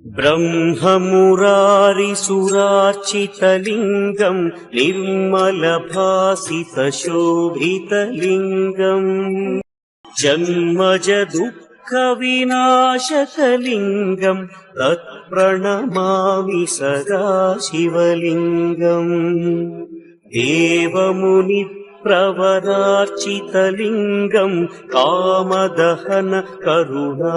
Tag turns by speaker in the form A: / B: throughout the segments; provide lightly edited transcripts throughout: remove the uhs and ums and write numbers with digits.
A: ब्रह्ममुरारिसुरार्चितलिङ्गम् निर्मलभासितशोभितलिङ्गम् जन्मजदुःखविनाशकलिङ्गम् तत्प्रणमामि सदा शिवलिङ्गम् देवमुनिप्रवरार्चितलिङ्गम् कामदहन करुणाकरलिङ्गम्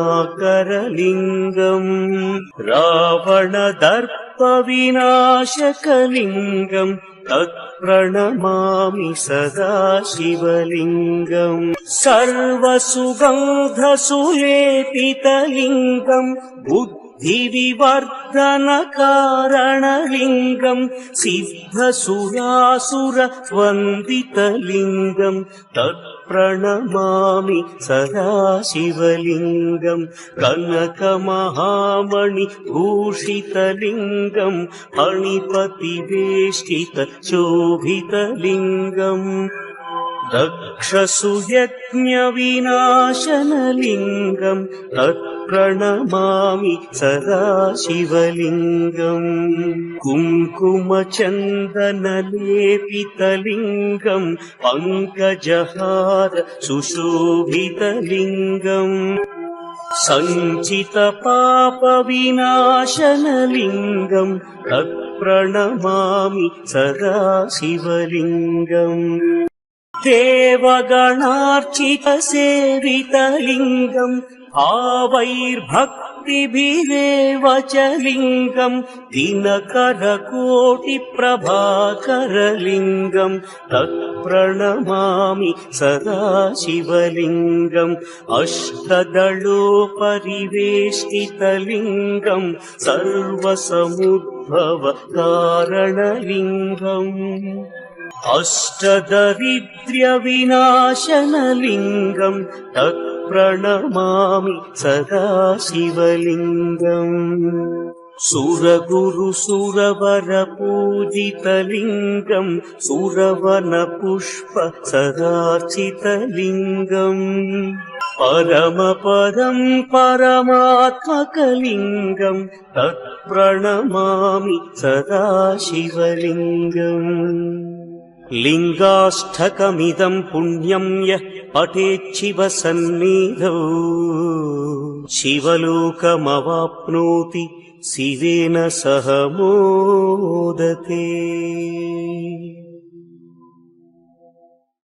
A: रावणदर्पविनाशकलिङ्गम् तत्प्रणमामि सदा शिवलिङ्गम् सर्वसुगन्धसुलेपितलिङ्गम् बुद्धिविवर्धनकारणलिङ्गम् सिद्धसुरासुरवन्दितलिङ्गम् तत्प्रणमामि सदा शिवलिङ्गम् कनकमहामणिभूषितलिङ्गम् फणिपतिवेष्टितशोभितलिङ्गम् दक्षसुयज्ञविनाशनलिङ्गम् तत्प्रणमामि सदा शिवलिङ्गम् कुङ्कुमचन्दनलेपितलिङ्गम् पङ्कजहार सुशोभितलिङ्गम् सञ्चितपापविनाशनलिङ्गम् तत्प्रणमामि सदा शिवलिङ्गम् देवगणार्चितसेवितलिङ्गम् भावैर्भक्तिभिरेव च लिङ्गम् दिनकरकोटिप्रभाकरलिङ्गम् तत्प्रणमामि सदा शिवलिङ्गम् अष्टदलोपरिवेष्टितलिङ्गम् सर्वसमुद्भवकारणलिङ्गम् अष्टदरिद्र्यविनाशनलिङ्गम् तत्प्रणमामि सदा शिवलिङ्गम् सुरगुरुसुरवरपूजितलिङ्गम् सुरवनपुष्प सदार्चितलिङ्गम् परमपदम् परमात्मकलिङ्गम् तत्प्रणमामि सदा शिवलिङ्गम् लिङ्गाष्टकमिदम् पुण्यम् यः पठेच्छिवसन्निधौ शिवलोकमवाप्नोति शिवेन सह मोदते।